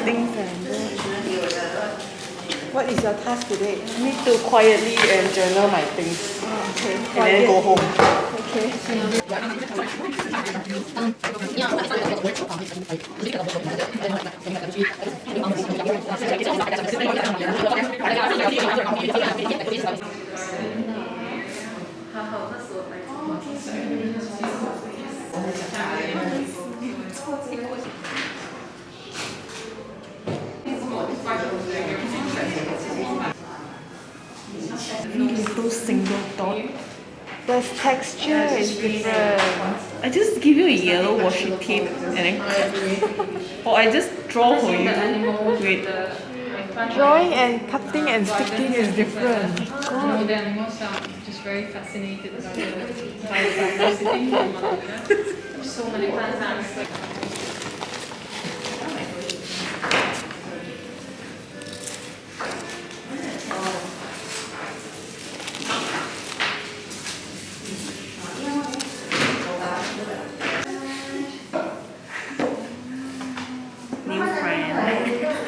things. What is your task today? I need to quietly and journal my things. Okay. And then go home. Okay. Little single dot. The texture is different. I just give you a yellow washi tape and then cut. Or I just draw for you. Wait. Drawing and cutting and sticking is different. God. The animals are just very fascinated by diversity. There's so many plants.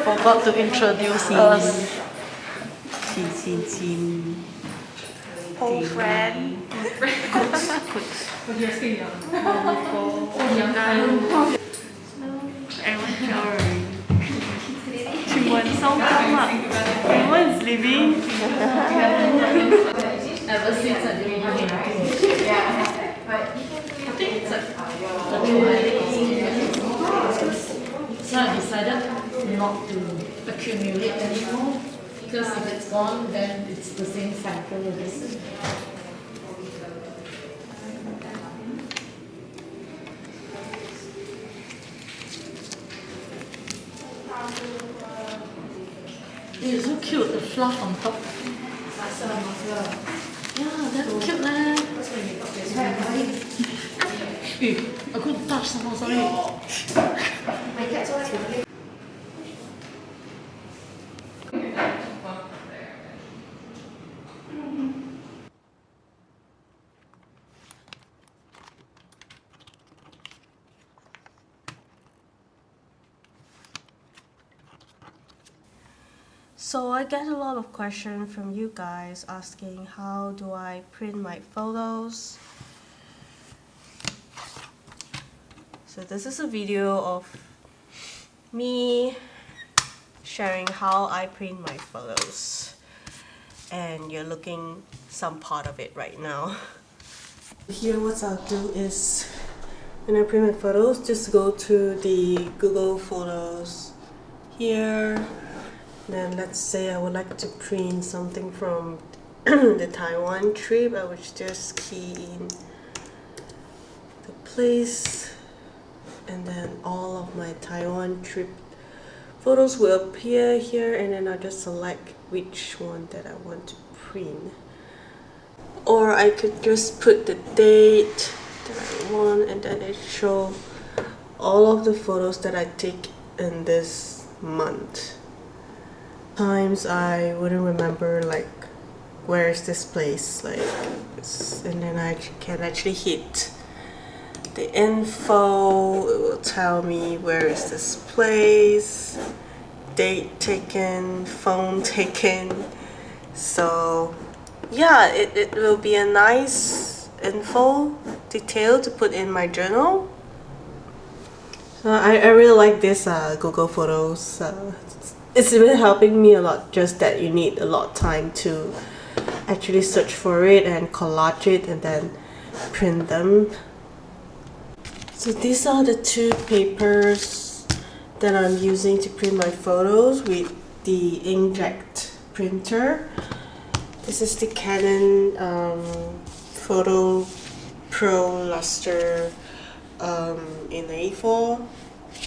Forgot to introduce us. Old friend. But you're still young. Everyone's leaving. Ever since I didn't have So I decided not to accumulate anymore, because if it's gone, then it's the same cycle again. It's so cute, the fluff on top. Yeah, that's cute lah. I couldn't touch someone, sorry. So I get a lot of questions from you guys asking how do I print my photos. So this is a video of me sharing how I print my photos, and you're looking some part of it right now. Here what I'll do is, when I print my photos, just go to the Google Photos here. Then let's say I would like to print something from the Taiwan trip. I would just key in the place, and then all of my Taiwan trip photos will appear here, and then I'll just select which one that I want to print. Or I could just put the date that I want, and then it shows all of the photos that I take in this month. Times I wouldn't remember like where is this place, like, and then I can actually hit the info. It will tell me where is this place, date taken, phone taken. So yeah, it will be a nice info detail to put in my journal. So I really like this Google Photos. It's been helping me a lot, just that you need a lot of time to actually search for it and collage it and then print them. So these are the two papers that I'm using to print my photos with the Inkjet printer. This is the Canon Photo Pro Luster in A4.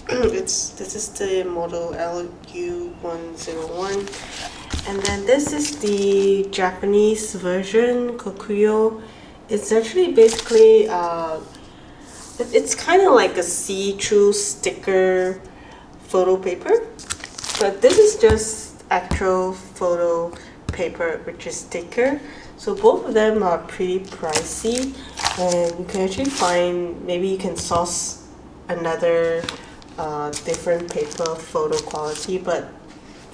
This is the model LU101, and then this is the Japanese version, Kokuyo. It's actually basically it's kind of like a see-through sticker photo paper, but this is just actual photo paper which is thicker. So both of them are pretty pricey, and you can actually find, maybe you can source another different paper photo quality, but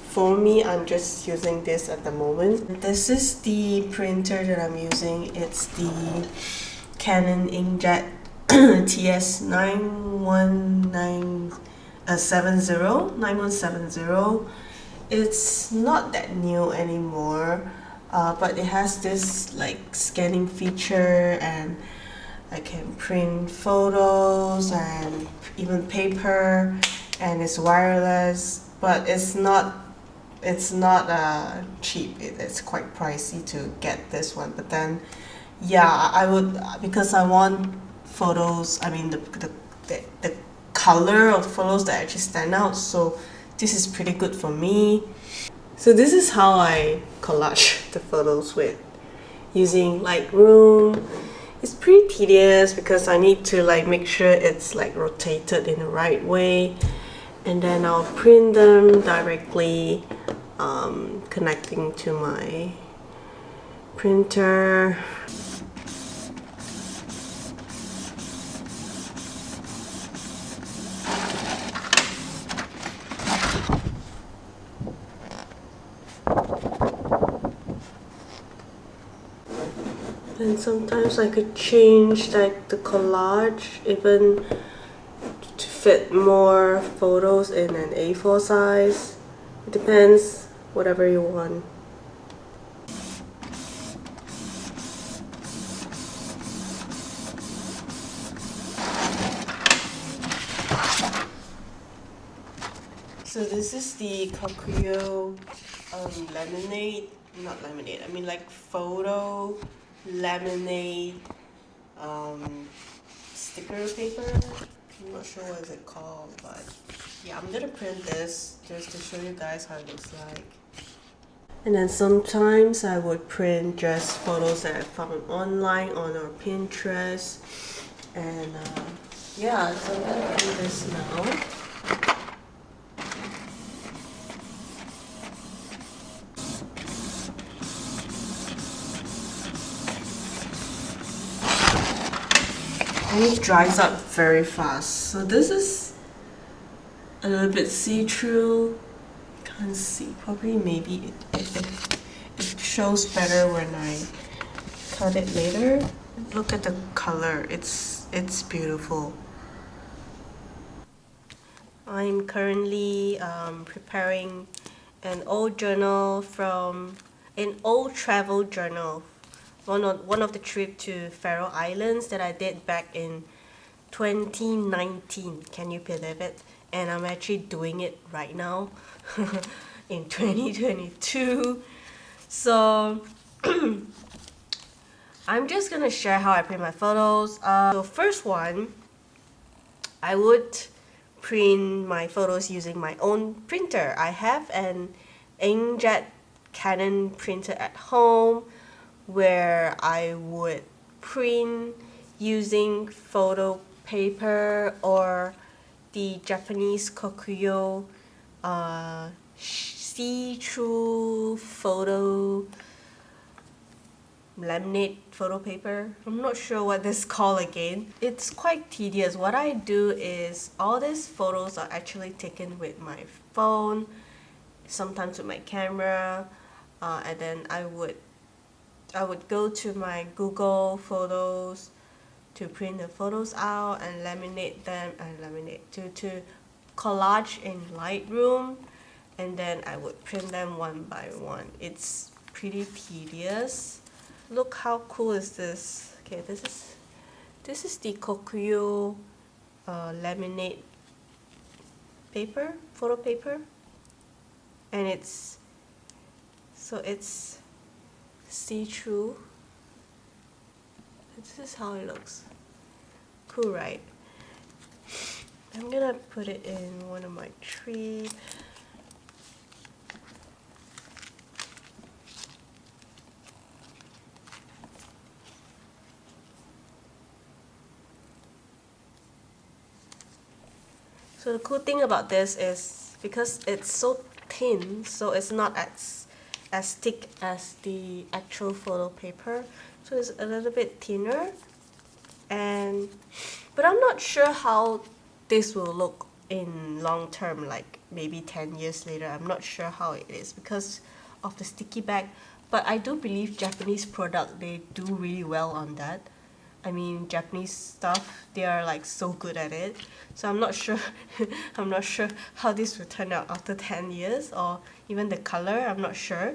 for me, I'm just using this at the moment. This is the printer that I'm using. It's the Canon Inkjet TS9170. It's not that new anymore, but it has this like scanning feature, and I can print photos and even paper, and it's wireless, but it's not cheap. It's quite pricey to get this one, but then yeah, I would, because I want photos, I mean the color of photos that actually stand out, so this is pretty good for me. So this is how I collage the photos with using Lightroom. It's pretty tedious because I need to like make sure it's like rotated in the right way, and then I'll print them directly, connecting to my printer. And sometimes I could change like the collage even to fit more photos in an A4 size. It depends, whatever you want. So this is the Kokuyo lemonade, not lemonade, I mean like photo laminate sticker paper. I'm not sure what is it called, but yeah, I'm gonna print this just to show you guys how it looks like. And then sometimes I would print just photos that I found online on our Pinterest, and yeah, so I'm gonna print this now. And it dries up very fast. So this is a little bit see-through. Can't see. Probably maybe it shows better when I cut it later. Look at the color. It's beautiful. I'm currently preparing an old journal from an old travel journal. One of the trip to Faroe Islands that I did back in 2019. Can you believe it? And I'm actually doing it right now in 2022. So I'm just gonna share how I print my photos. So first one, I would print my photos using my own printer. I have an Inkjet Canon printer at home, where I would print using photo paper or the Japanese Kokuyo see-through photo laminate photo paper. I'm not sure what this is called again. It's quite tedious. What I do is all these photos are actually taken with my phone, sometimes with my camera, and then I would go to my Google Photos to print the photos out and laminate them, and to collage in Lightroom, and then I would print them one by one. It's pretty tedious. Look how cool is this. Okay, this is the Kokuyo laminate paper, photo paper, and it's see-through. This is how it looks. Cool, right? I'm gonna put it in one of my trips. So the cool thing about this is because it's so thin, so it's not as thick as the actual photo paper. So it's a little bit thinner, but I'm not sure how this will look in long term, like maybe 10 years later. I'm not sure how it is because of the sticky bag, but I do believe Japanese product, they do really well on that. I mean, Japanese stuff, they are like so good at it. So I'm not sure I'm not sure how this will turn out after 10 years, or even the color, I'm not sure.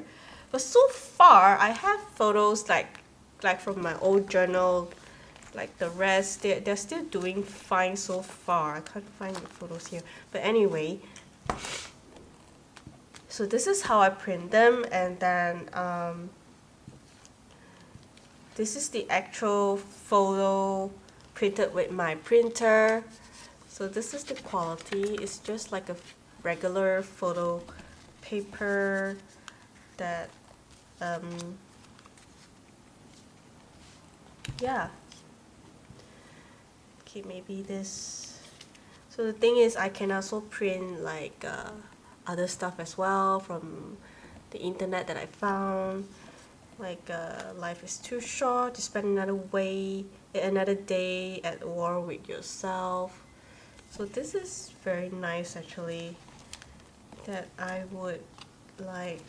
But so far I have photos like from my old journal. Like the rest, they're still doing fine so far. I can't find the photos here. But anyway, so this is how I print them, and then this is the actual photo printed with my printer. So this is the quality. It's just like a regular photo paper that yeah. Okay, maybe this. So the thing is, I can also print like other stuff as well from the internet that I found. Like life is too short to spend another day at war with yourself. So this is very nice actually, that I would like.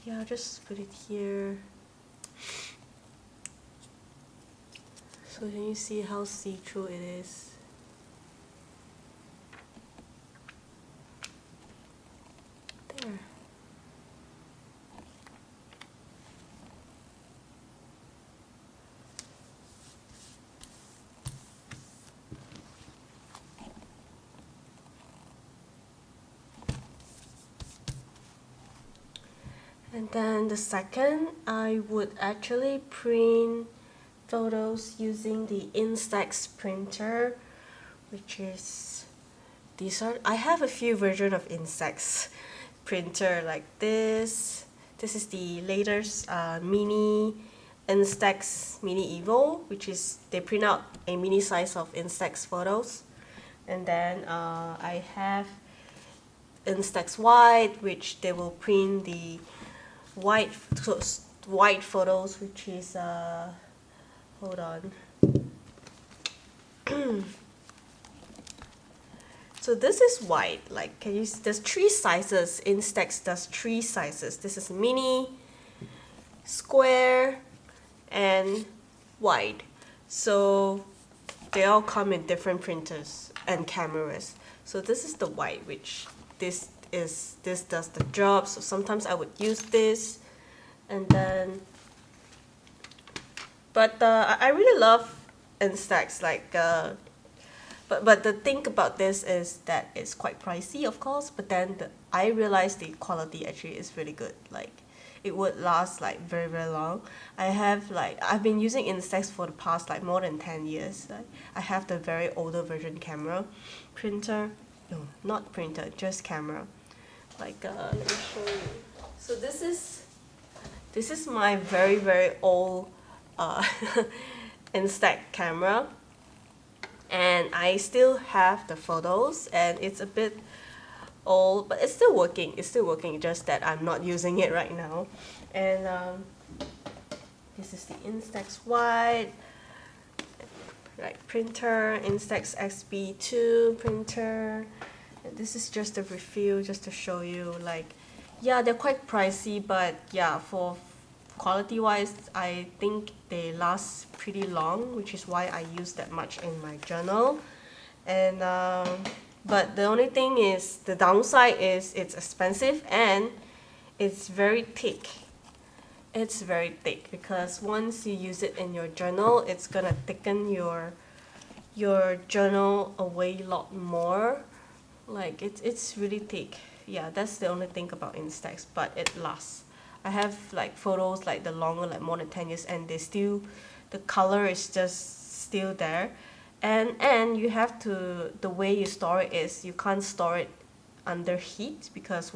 Yeah, I'll just put it here. So can you see how see-through it is? There. And then the second, I would actually print photos using the Instax printer, which is I have a few versions of Instax printer like this. This is the latest mini Instax Mini Evo, which is they print out a mini size of Instax photos. And then I have Instax White, which they will print the white photos, which is hold on. So this is white. Like, can you? There's 3 sizes. Instax does 3 sizes. This is mini, square, and wide. So they all come in different printers and cameras. So this is the white, which this does the job. So sometimes I would use this, and then. But I really love Instax, like, but the thing about this is that it's quite pricey, of course, but then I realized the quality actually is really good. Like, it would last like very, very long. I've been using Instax for the past like more than 10 years. I have the very older version printer, no, not printer, just camera. Like, let me show you. So this is my very, very old Instax camera, and I still have the photos, and it's a bit old, but it's still working. Just that I'm not using it right now. And this is the Instax White, like printer, Instax XB2 printer. And this is just a review, just to show you, like, yeah, they're quite pricey, but yeah, for quality wise, I think they last pretty long, which is why I use that much in my journal. And but the only thing is, the downside is it's expensive and it's very thick. It's very thick because once you use it in your journal, it's gonna thicken your journal away a lot more. Like, it's really thick. Yeah, that's the only thing about Instax, but it lasts. I have like photos like the longer, like more than 10 years, and the color is just still there. And you have to, the way you store it is, you can't store it under heat, because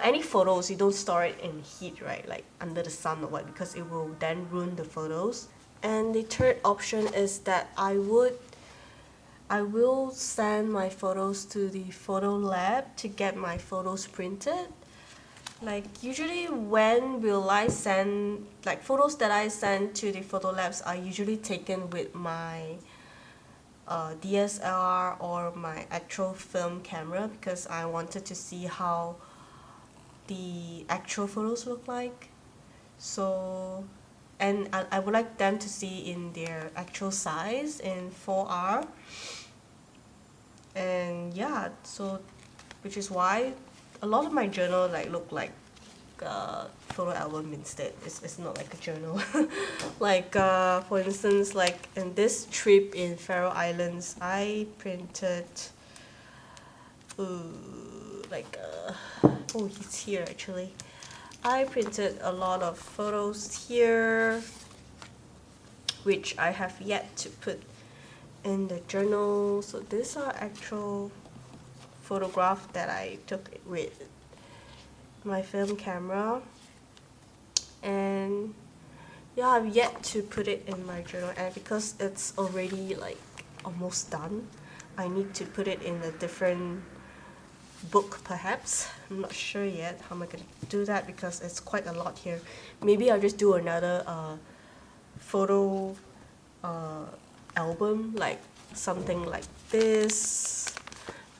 any photos, you don't store it in heat, right? Like under the sun or what, because it will then ruin the photos. And the third option is that I will send my photos to the photo lab to get my photos printed. Like, usually when will I send, like, photos that I send to the photo labs are usually taken with my DSLR or my actual film camera because I wanted to see how the actual photos look like. So, and I would like them to see in their actual size in 4R. And yeah, so which is why a lot of my journal like look like photo album instead. It's not like a journal. Like for instance, like in this trip in Faroe Islands, I printed oh, he's here actually. I printed a lot of photos here, which I have yet to put in the journal. So these are actual photographs that I took with my film camera, and yeah, I've yet to put it in my journal, and because it's already like almost done, I need to put it in a different book perhaps. I'm not sure yet how am I gonna do that because it's quite a lot here. Maybe I'll just do another photo album, like something like this.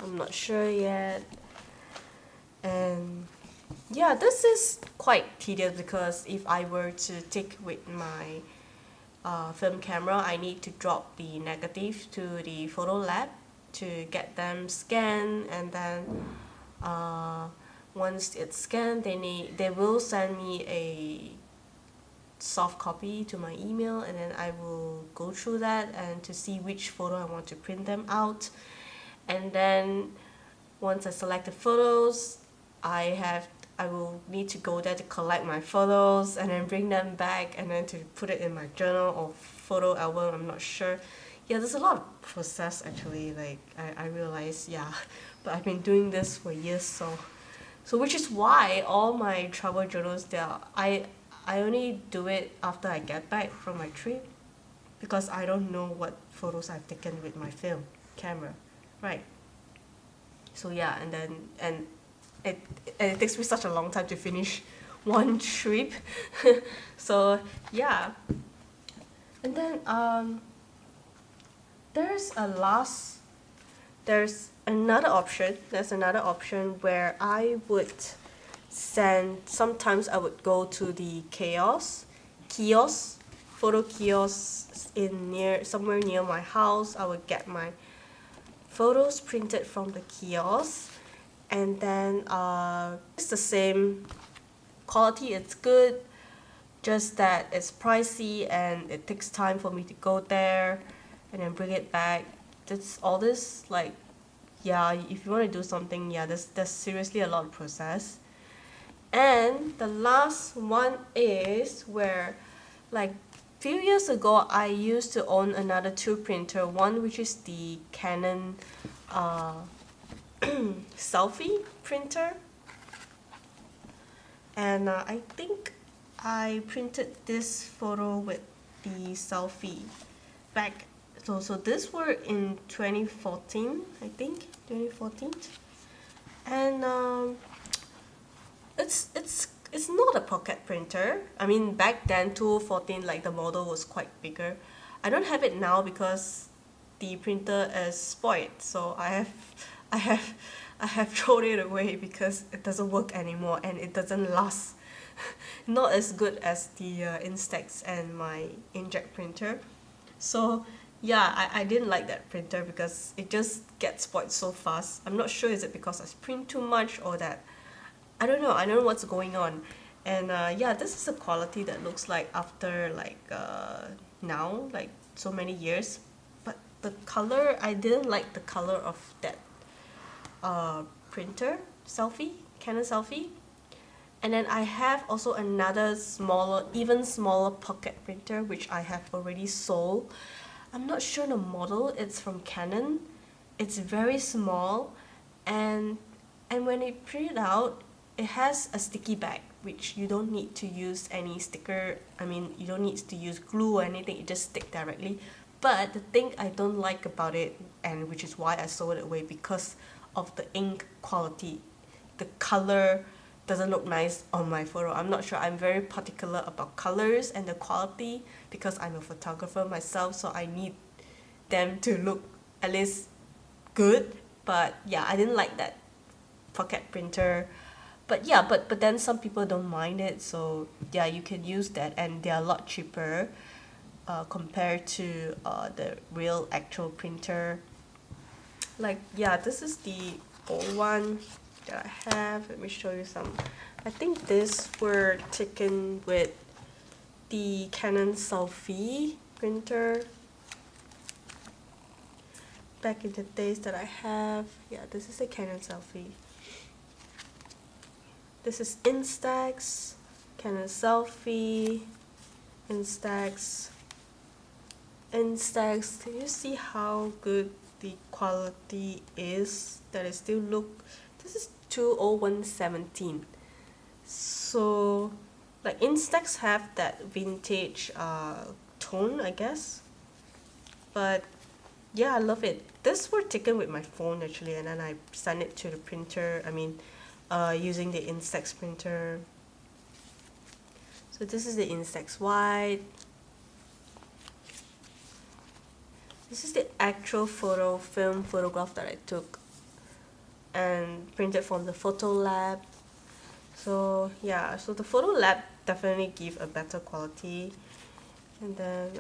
I'm not sure yet. And yeah, this is quite tedious because if I were to take with my film camera, I need to drop the negative to the photo lab to get them scanned, and then once it's scanned, they will send me a soft copy to my email, and then I will go through that and to see which photo I want to print them out. And then once I select the photos, I will need to go there to collect my photos and then bring them back and then to put it in my journal or photo album. I'm not sure. Yeah, there's a lot of process actually, like I realize, yeah, but I've been doing this for years, so which is why all my travel journals I only do it after I get back from my trip because I don't know what photos I've taken with my film camera, right? So yeah, and it takes me such a long time to finish one trip. So yeah, and then there's another option where I would sometimes I would go to the kiosk, photo kiosks somewhere near my house. I would get my photos printed from the kiosk, and then it's the same quality, it's good, just that it's pricey and it takes time for me to go there and then bring it back. That's all this, like, yeah, if you want to do something, yeah, there's seriously a lot of process. And the last one is where, like, few years ago I used to own another two printer, one which is the Canon Selphy printer, and I think I printed this photo with the Selphy back. So this were in 2014, I think 2014, and it's not a pocket printer. I mean, back then 2014, like the model was quite bigger. I don't have it now because the printer is spoiled, so I have thrown it away because it doesn't work anymore and it doesn't last. Not as good as the Instax and my Inkjet printer. So yeah, I didn't like that printer because it just gets spoiled so fast. I'm not sure, is it because I print too much or that, I don't know what's going on. And yeah, this is a quality that looks like after like now, like so many years. But the color, I didn't like the color of that printer, Canon Selphy. And then I have also another smaller, even smaller pocket printer which I have already sold. I'm not sure the model, it's from Canon. It's very small, and when it print out, it has a sticky back, which you don't need to use any sticker. I mean, you don't need to use glue or anything, it just stick directly. But the thing I don't like about it, and which is why I sold it away, because of the ink quality. The color doesn't look nice on my photo. I'm not sure, I'm very particular about colors and the quality because I'm a photographer myself, so I need them to look at least good. But yeah, I didn't like that pocket printer. But yeah, but then some people don't mind it, so yeah, you can use that, and they're a lot cheaper compared to the real actual printer. Like, yeah, this is the old one that I have. Let me show you some. I think these were taken with the Canon Selphy printer back in the days that I have. Yeah, this is a Canon Selphy. This is Instax, Canon Selphy, Instax. Instax. Can you see how good the quality is? That it still look. This is 20117. So, like, Instax have that vintage tone, I guess. But yeah, I love it. This were taken with my phone actually, and then I sent it to the printer. I mean, using the Instax printer. So this is the Instax White. This is the actual film photograph that I took and printed from the photo lab. So yeah, so the photo lab definitely give a better quality. And then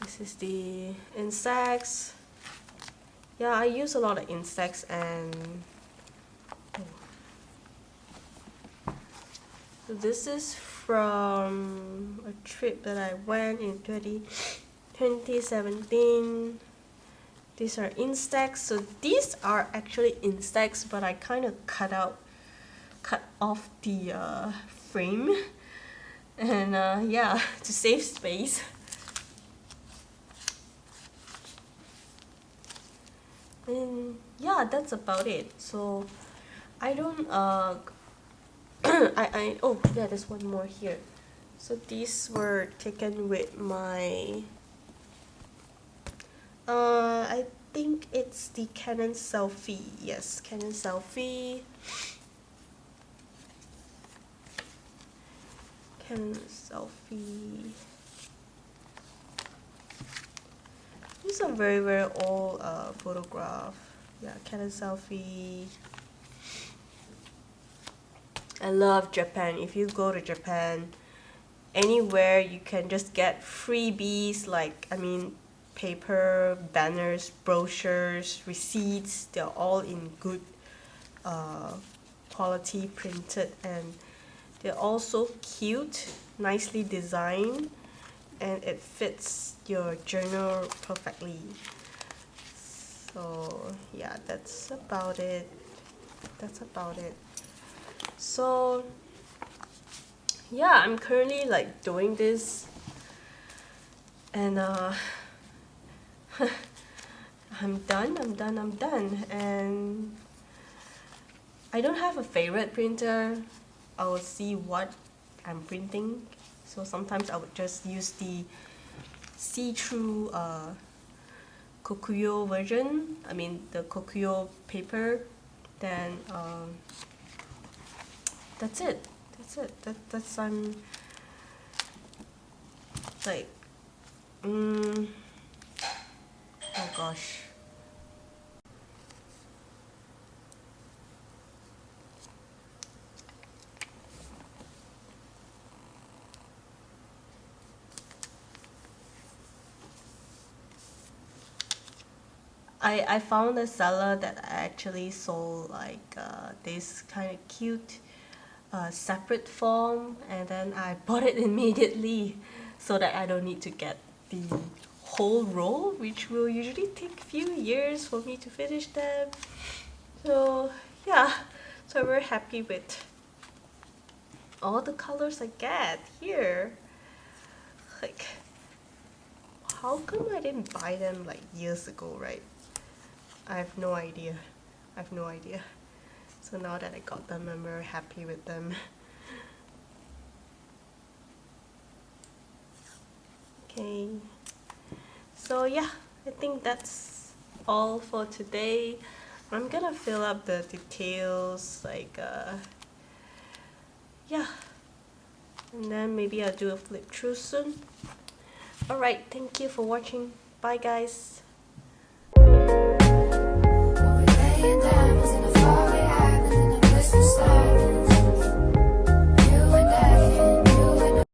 this is the Instax. Yeah, I use a lot of Instax, and so this is from a trip that I went in 2017. These are Instax. So these are actually Instax, but I kind of cut off the frame, and yeah, to save space. And yeah, that's about it. So I don't oh yeah, there's one more here. So these were taken with my I think it's the Canon Selphy. Yes, Canon Selphy. Canon Selphy. This is a very, very old photograph. Yeah, Canon Selphy. I love Japan. If you go to Japan, anywhere you can just get freebies, like, I mean, paper, banners, brochures, receipts. They're all in good quality printed, and they're also cute, nicely designed, and it fits your journal perfectly. So yeah, that's about it. So yeah, I'm currently like doing this, and I'm done, and I don't have a favorite printer. I will see what I'm printing. So sometimes I would just use the see-through Kokuyo version. I mean the Kokuyo paper. Then that's it. That's like oh gosh. I found a seller that actually sold like this kind of cute separate form, and then I bought it immediately so that I don't need to get the whole roll, which will usually take a few years for me to finish them. So yeah, so I'm very happy with all the colors I get here. Like, how come I didn't buy them like years ago, right? I have no idea. So now that I got them, I'm very happy with them. Okay. So yeah, I think that's all for today. I'm gonna fill up the details, like yeah. And then maybe I'll do a flip through soon. Alright, thank you for watching. Bye guys. laying down, wasn't